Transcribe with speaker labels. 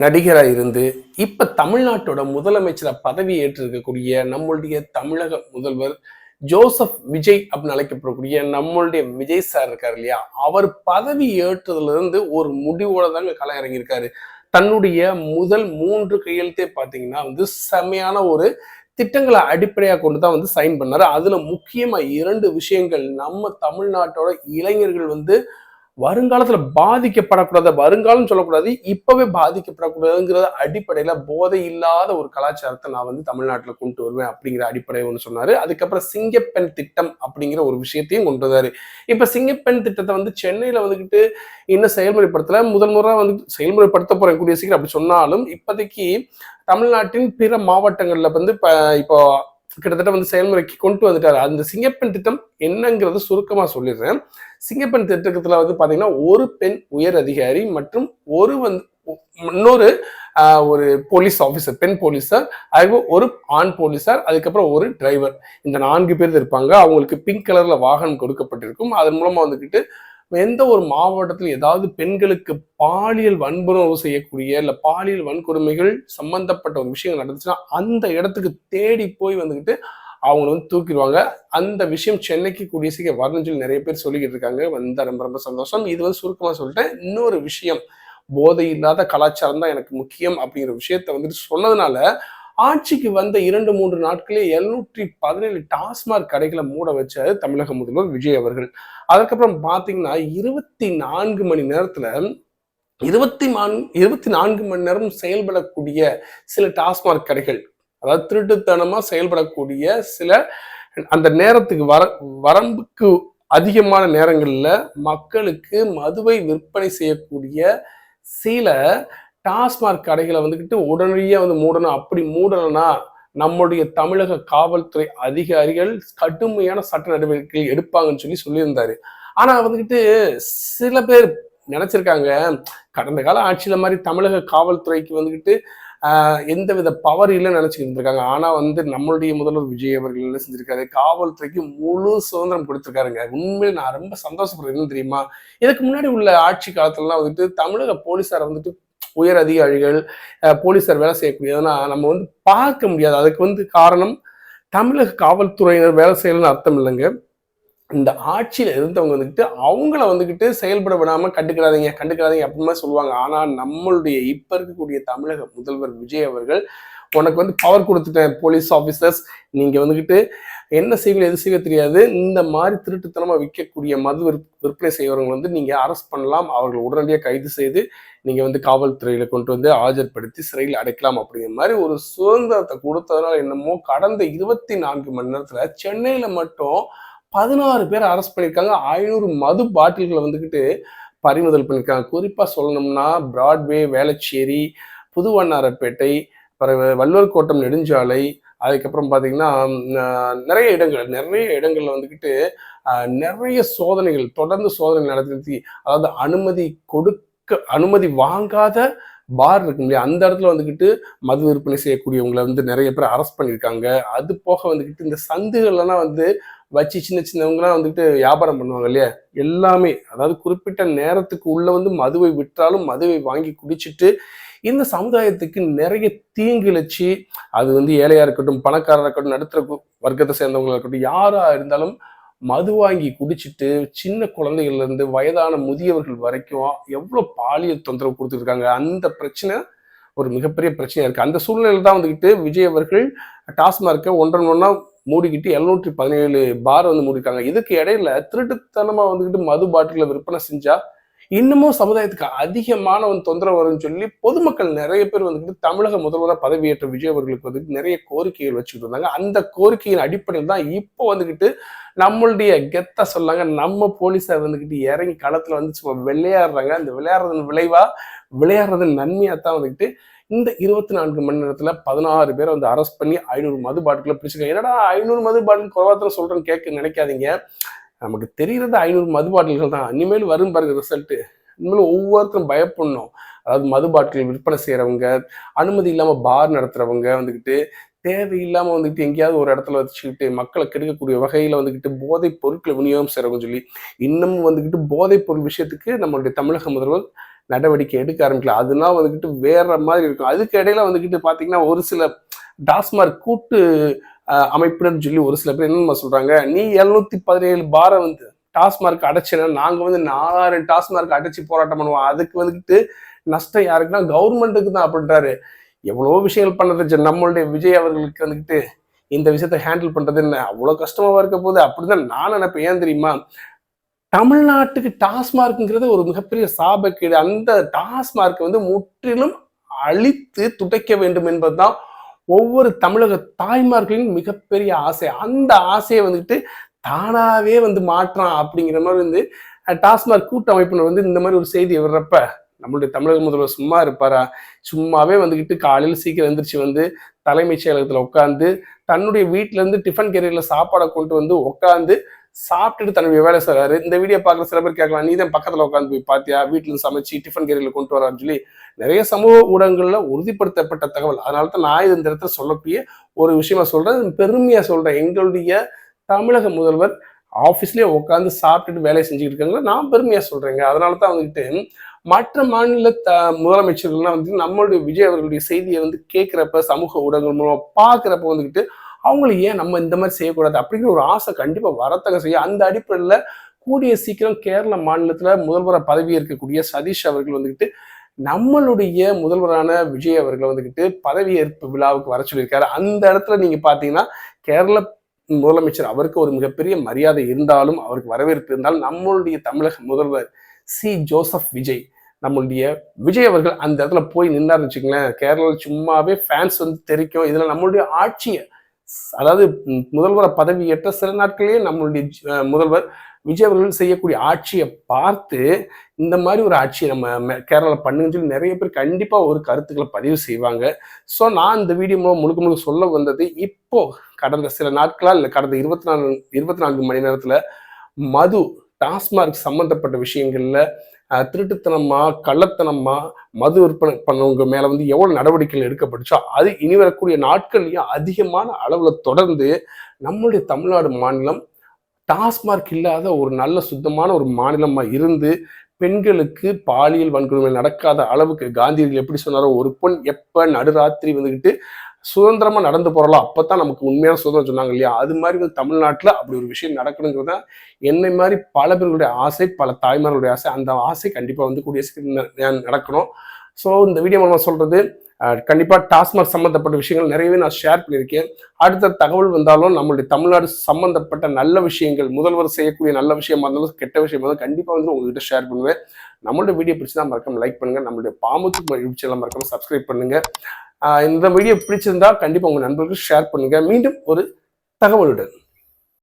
Speaker 1: நடிகராக இருந்து இப்ப தமிழ்நாட்டோட முதலமைச்சரா பதவி ஏற்றிருக்கக்கூடிய நம்மளுடைய தமிழக முதல்வர் ஜோசப் விஜய் அப்படின்னு அழைக்கப்படக்கூடிய நம்மளுடைய விஜய் சார் இருக்காரு இல்லையா? அவர் பதவி ஏற்றதுல இருந்து ஒரு முடிவோட தாங்க களம் இறங்கியிருக்காரு. தன்னுடைய முதல் 3 கையெழுத்தே பார்த்தீங்கன்னா செம்மையான ஒரு திட்டங்களை அடிப்படையா கொண்டு தான் சைன் பண்ணாரு. அதுல முக்கியமா 2 விஷயங்கள் நம்ம தமிழ்நாட்டோட இளைஞர்கள் வருங்காலத்துல பாதிக்கப்படக்கூடாது, வருங்காலம் சொல்லக்கூடாது, இப்பவே பாதிக்கப்படக்கூடாதுங்கிற அடிப்படையில போதை இல்லாத ஒரு கலாச்சாரத்தை நான் தமிழ்நாட்டுல கொண்டு வருவேன் அப்படிங்கிற அடிப்படையை ஒன்று சொன்னாரு. அதுக்கப்புறம் சிங்கப்பெண் திட்டம் அப்படிங்கிற ஒரு விஷயத்தையும் கொண்டு வந்தாரு. இப்ப சிங்கப்பெண் திட்டத்தை சென்னையில இன்னும் செயல்முறைப்படுத்தல, முதல் முறை செயல்முறைப்படுத்த போறேன் கூடிய சீக்கிரம் அப்படி சொன்னாலும் இப்போதைக்கு தமிழ்நாட்டின் பிற மாவட்டங்கள்ல இப்போ கிட்டத்தட்ட செயல்முறைக்கு கொண்டு வந்துட்டாரு. அந்த சிங்கப்பெண் திட்டம் என்னங்கிறத சுருக்கமா சொல்லிடுறேன். சிங்கப்பெண் திட்டத்துல பாத்தீங்கன்னா ஒரு பெண் உயர் அதிகாரி மற்றும் ஒரு இன்னொரு ஒரு போலீஸ் ஆபீசர், பெண் போலீஸார், அதுக்கு ஒரு ஆண் போலீஸார், அதுக்கப்புறம் ஒரு டிரைவர், இந்த 4 பேர் இருப்பாங்க. அவங்களுக்கு பிங்க் கலர்ல வாகனம் கொடுக்கப்பட்டிருக்கும். அதன் மூலமா எந்த ஒரு மாவட்டத்தில் ஏதாவது பெண்களுக்கு பாலியல் வன்புணர்வு செய்யக்கூடிய இல்ல பாலியல் வன்கொடுமைகள் சம்பந்தப்பட்ட ஒரு விஷயம் நடந்துச்சுன்னா அந்த இடத்துக்கு தேடி போய் அவங்களை தூக்கிடுவாங்க. அந்த விஷயம் சென்னைக்கு கூடிய சீக்கிரம் வரணும்னு சொல்லி நிறைய பேர் சொல்லிக்கிட்டு இருக்காங்க. ரொம்ப ரொம்ப சந்தோஷம். இது சுருக்கமா சொல்லிட்டேன். இன்னொரு விஷயம், போதை இல்லாத கலாச்சாரம் தான் எனக்கு முக்கியம் அப்படிங்கிற விஷயத்த சொன்னதுனால ஆட்சிக்கு வந்த 2-3 நாட்களே 717 டாஸ்மாக் கடைகளை மூட வச்சாரு தமிழக முதல்வர் விஜய் அவர்கள். அதுக்கப்புறம் பாத்தீங்கன்னா 24 மணி நேரத்துல 24 மணி நேரம் செயல்படக்கூடிய சில டாஸ்மாக் கடைகள், அதாவது திருட்டுத்தனமா செயல்படக்கூடிய சில அந்த நேரத்துக்கு வரம்புக்கு அதிகமான நேரங்கள்ல மக்களுக்கு மதுவை விற்பனை செய்யக்கூடிய சில டாஸ்மாக் கடைகளை உடனடியா மூடணும். அப்படி மூடணும்னா நம்முடைய தமிழக காவல்துறை அதிகாரிகள் கடுமையான சட்ட நடவடிக்கை எடுப்பாங்கன்னு சொல்லியிருந்தாரு. ஆனா சில பேர் நினைச்சிருக்காங்க, கடந்த கால ஆட்சியில மாதிரி தமிழக காவல்துறைக்கு எந்தவித பவர் இல்லைன்னு நினைச்சுக்கிட்டு இருக்காங்க. ஆனா நம்மளுடைய முதல்வர் விஜய் அவர்கள் என்ன செஞ்சிருக்காரு, காவல்துறைக்கு முழு சுதந்திரம் கொடுத்திருக்காருங்க. உண்மையில நான் ரொம்ப சந்தோஷப்படுறேன். என்ன தெரியுமா, இதுக்கு முன்னாடி உள்ள ஆட்சி காலத்துலலாம் தமிழக போலீசார் உயர் அதிகாரிகள், போலீசார் வேலை செய்யக்கூடியதுன்னா நம்ம பார்க்க முடியாது. அதுக்கு காரணம் தமிழக காவல்துறையினர் வேலை செய்யலன்னு அர்த்தம் இல்லைங்க. இந்த ஆட்சியில இருந்தவங்க அவங்கள செயல்பட விடாம கண்டுக்கிறாதீங்க அப்படிமா சொல்லுவாங்க. ஆனா நம்மளுடைய இப்ப இருக்கக்கூடிய தமிழக முதல்வர் விஜய் அவர்கள், உனக்கு பவர் கொடுத்துட்டேன் போலீஸ் ஆபீசர்ஸ், நீங்க என்ன செய்வீங்க எது செய்ய தெரியாது, இந்த மாதிரி திருட்டுத்தனமா விற்கக்கூடிய மது விற்பனை செய்வவங்க நீங்க அரெஸ்ட் பண்ணலாம், அவர்கள் உடனடியாக கைது செய்து நீங்க காவல்துறையில கொண்டு ஆஜர்படுத்தி சிறையில் அடைக்கலாம் அப்படிங்கிற மாதிரி ஒரு சுதந்திரத்தை கொடுத்ததுனால என்னமோ கடந்த 24 மணி நேரத்துல சென்னையில மட்டும் 16 பேர் அரெஸ்ட் பண்ணியிருக்காங்க. 500 மது பாட்டில்களை பறிமுதல் பண்ணியிருக்காங்க. குறிப்பா சொல்லணும்னா பிராட்வே, வேளச்சேரி, புதுவண்ணாரப்பேட்டை, வள்ளுவர் கோட்டம் நெடுஞ்சாலை, அதுக்கப்புறம் பாத்தீங்கன்னா நிறைய இடங்கள்ல நிறைய சோதனைகள், தொடர்ந்து சோதனைகள் நடத்தி, அதாவது அனுமதி வாங்காத பார் இருக்கு இல்லையா, அந்த இடத்துல மது விற்பனை செய்யக்கூடியவங்களை நிறைய பேர் அரெஸ்ட் பண்ணியிருக்காங்க. அது போக இந்த சந்துகள்லாம் வச்சு சின்ன சின்னவங்கலாம் வியாபாரம் பண்ணுவாங்க இல்லையா, எல்லாமே அதாவது குறிப்பிட்ட நேரத்துக்கு உள்ள மதுவை விற்றாலும் மதுவை வாங்கி குடிச்சிட்டு இந்த சமுதாயத்துக்கு நிறைய தீங்கிழச்சி, அது ஏழையா இருக்கட்டும், பணக்காரராக இருக்கட்டும், நடுத்தர வர்க்கத்தை சேர்ந்தவங்களா இருக்கட்டும், யாரா இருந்தாலும் மது வாங்கி குடிச்சிட்டு சின்ன குழந்தைகள்ல இருந்து வயதான முதியவர்கள் வரைக்கும் எவ்வளவு பாலியல் தொந்தரவு கொடுத்துருக்காங்க. அந்த பிரச்சனை ஒரு மிகப்பெரிய பிரச்சனையா இருக்கு. அந்த சூழ்நிலையில தான் விஜய் அவர்கள் டாஸ்மார்க்கை ஒன்றா மூடிக்கிட்டு 717 பார் மூடிருக்காங்க. இதுக்கு இடையில திருட்டுத்தனமா மது பாட்டில விற்பனை செஞ்சா இன்னமும் சமுதாயத்துக்கு அதிகமான தொந்தரவு வரும்னு சொல்லி பொதுமக்கள் நிறைய பேர் தமிழக முதல்வராக பதவியேற்ற விஜய் அவர்களுக்கு நிறைய கோரிக்கைகள் வச்சுக்கிட்டு இருந்தாங்க. அந்த கோரிக்கையின் அடிப்படையில் தான் இப்போ நம்மளுடைய கெத்தா சொல்லாங்க, நம்ம போலீஸார் இறங்கி களத்துல சும்மா விளையாடுறாங்க. அந்த விளையாடுறதன் விளைவா, விளையாடுறதன் நன்மையா தான் இந்த 24 மணி நேரத்துல 16 பேரை அரெஸ்ட் பண்ணி 500 மது பாட்டில பிடிச்சிருக்காங்க. என்னடா 500 மது பாட்டில் குறைவாத்திரம் சொல்றேன்னு கேட்க நினைக்காதீங்க. நமக்கு தெரிகிறது 500 மது பாட்டில்கள் தான். இனிமேல் வரும் பாருங்க ரிசல்ட். இனிமேல் ஒவ்வொருத்தரும் பயப்படணும். அதாவது மது பாட்டில் விற்பனை செய்யறவங்க, அனுமதி இல்லாம பார் நடத்துறவங்க தேவையில்லாம எங்கேயாவது ஒரு இடத்துல வச்சுக்கிட்டு மக்களை கெடுக்கக்கூடிய வகையில போதைப் பொருட்களை விநியோகம் செய்யறவங்க சொல்லி இன்னமும் போதைப் பொருள் விஷயத்துக்கு நம்மளுடைய தமிழக முதல்வர் நடவடிக்கை எடுக்க ஆரம்பிக்கல. அதெல்லாம் வந்துக்கிட்டு வேற மாதிரி இருக்கும். அதுக்கு இடையில வந்துக்கிட்டு பார்த்தீங்கன்னா, ஒரு சில டாஸ்மார்க் கூட்டு அமைப்பினர் சொல்லி ஒரு சில பேர் என்னமா சொல்றாங்க, நீ 717 பாரை வந்து டாஸ்மார்க் அடைச்சுன்னா நாங்க வந்து 4000 டாஸ்மார்க் அடைச்சு போராட்டம் பண்ணுவோம். அதுக்கு வந்துக்கிட்டு நஷ்டம் யாருக்குன்னா கவர்மெண்ட்டுக்கு தான் அப்படின்றாரு. எவ்வளவோ விஷயங்கள் பண்ணது நம்மளுடைய விஜய் அவர்களுக்கு வந்துக்கிட்டு இந்த விஷயத்த ஹேண்டில் பண்றது என்ன அவ்வளவு கஷ்டமா இருக்க போது அப்படிதான் நான் நினைப்பேன். ஏன் தெரியுமா, தமிழ்நாட்டுக்கு டாஸ்மார்க்ங்கிறது ஒரு மிகப்பெரிய சாபக்கேடு. அந்த டாஸ்மார்க் வந்து முற்றிலும் அழித்து துடைக்க வேண்டும் என்பதுதான் ஒவ்வொரு தமிழக தாய்மார்களின் மிகப்பெரிய ஆசை. அந்த ஆசையை வந்துட்டு தானாவே வந்து மாற்றான் அப்படிங்கிற மாதிரி வந்து டாஸ்மார்க் கூட்டமைப்பினர் வந்து இந்த மாதிரி ஒரு செய்தி வர்றப்ப நம்மளுடைய தமிழக முதல்வர் சும்மா இருப்பாரா? சும்மாவே வந்துக்கிட்டு காலையில் சீக்கிரம் எழுந்திரிச்சு வந்து தலைமைச் செயலகத்துல உட்காந்து தன்னுடைய வீட்டுல இருந்து டிஃபன் கேரியர்ல சாப்பாடை கொண்டு வந்து உட்காந்து சாப்பிட்டுட்டு தன்னுடைய வேலை செய்றாரு. இந்த வீடியோ பார்க்குற சில பேர் கேட்கலாம், நீ தான் பக்கத்துல உட்காந்து போய் பாத்தியா, வீட்டுல இருந்து சமைச்சு டிஃபன் கேரியர்ல கொண்டு வரான்னு சொல்லி நிறைய சமூக ஊடகங்கள்ல உறுதிப்படுத்தப்பட்ட தகவல். அதனால தான் நான் இந்த இடத்துல சொல்லக்கூடிய ஒரு விஷயமா சொல்றேன், பெருமையா சொல்றேன். எங்களுடைய தமிழக முதல்வர் ஆஃபீஸ்லயே உட்காந்து சாப்பிட்டுட்டு வேலையை செஞ்சுக்கிட்டு இருக்காங்க, நான் பெருமையா சொல்றேங்க. அதனால தான் வந்துட்டு மற்ற மாநில முதலமைச்சர்கள்லாம் வந்து நம்மளுடைய விஜய் அவர்களுடைய செய்தியை வந்து கேட்கிறப்ப சமூக ஊடகங்கள் மூலம் பார்க்குறப்ப வந்துக்கிட்டு அவங்களை ஏன் நம்ம இந்த மாதிரி செய்யக்கூடாது அப்படிங்கிற ஒரு ஆசை கண்டிப்பா வரத்தக்க செய்யும். அந்த அடிப்படையில் கூடிய சீக்கிரம் கேரள மாநிலத்துல முதல்வராக பதவி இருக்கக்கூடிய சதீஷ் அவர்கள் வந்துக்கிட்டு நம்மளுடைய முதல்வரான விஜய் அவர்களை வந்துக்கிட்டு பதவியேற்பு விழாவுக்கு வர சொல்லியிருக்காரு. அந்த இடத்துல நீங்க பாத்தீங்கன்னா கேரள முதலமைச்சர் அவருக்கு ஒரு மிகப்பெரிய மரியாதை இருந்தாலும், அவருக்கு வரவேற்பு இருந்தாலும், நம்மளுடைய தமிழக முதல்வர் ஜோசப் விஜய் நம்மளுடைய விஜய் அவர்கள் அந்த இடத்துல போய் நின்னாருன்னு வச்சுங்களேன், கேரளாவில் சும்மாவே ஃபேன்ஸ் வந்து தெரிக்கும். இதுல நம்மளுடைய ஆட்சியை, அதாவது முதல்வரை பதவியேற்ற சில நாட்களே நம்மளுடைய முதல்வர் விஜய் அவர்கள் செய்யக்கூடிய ஆட்சியை பார்த்து இந்த மாதிரி ஒரு ஆட்சியை நம்ம கேரளா பண்ணுன்னு சொல்லி நிறைய பேர் கண்டிப்பா ஒரு கருத்துக்களை பதிவு செய்வாங்க. ஸோ நான் இந்த வீடியோ முழுக்க முழுக்க சொல்ல வந்தது, இப்போ கடந்த சில நாட்களா இல்லை கடந்த 24 மணி நேரத்துல மது டாஸ்மார்க் சம்பந்தப்பட்ட விஷயங்கள்ல திருட்டுத்தனமா கள்ளத்தனமா மது விற்பனை பண்ணவங்க மேல வந்து எவ்வளவு நடவடிக்கைகள் எடுக்கப்பட்டுச்சோ அது இனி வரக்கூடிய நாட்கள்லயும் அதிகமான அளவுல தொடர்ந்து நம்மளுடைய தமிழ்நாடு மாநிலம் டாஸ்மார்க் இல்லாத ஒரு நல்ல சுத்தமான ஒரு மாநிலமா இருந்து பெண்களுக்கு பாலியல் வன்கொடுமை நடக்காத அளவுக்கு காந்தியடிகள் எப்படி சொன்னாரோ, ஒரு பொண் எப்ப நடுராத்திரி வந்துகிட்டு சுதந்திரமா நடந்து போறலாம் அப்பதான் நமக்கு உண்மையான சுதந்திரம் சொன்னாங்க இல்லையா, அது மாதிரி வந்து தமிழ்நாட்டுல அப்படி ஒரு விஷயம் நடக்கணுங்கிறத என்னை மாதிரி பல பேர்களுடைய ஆசை, பல தாய்மார்களுடைய ஆசை. அந்த ஆசை கண்டிப்பா வந்து கூடிய சீக்கிரம் நடக்கணும். ஸோ இந்த வீடியோ மூலமா சொல்றது, கண்டிப்பா டாஸ்மாக் சம்பந்தப்பட்ட விஷயங்கள் நிறையவே நான் ஷேர் பண்ணியிருக்கேன். அடுத்த தகவல் வந்தாலும் நம்மளுடைய தமிழ்நாடு சம்பந்தப்பட்ட நல்ல விஷயங்கள், முதல்வர் செய்யக்கூடிய நல்ல விஷயமா இருந்தாலும் கெட்ட விஷயமா இருந்தாலும் கண்டிப்பா வந்து உங்ககிட்ட ஷேர் பண்ணுவேன். நம்மளோட வீடியோ பிடிச்சதா மறக்காம லைக் பண்ணுங்க, நம்மளுடைய பாமுத்து யூடியூப் சேனல் மறக்காம சப்ஸ்கிரைப் பண்ணுங்க. இந்த வீடியோ பிடிச்சிருந்தா கண்டிப்பா உங்க நண்பர்களுக்கு ஷேர் பண்ணுங்க. மீண்டும் ஒரு தகவலுடன்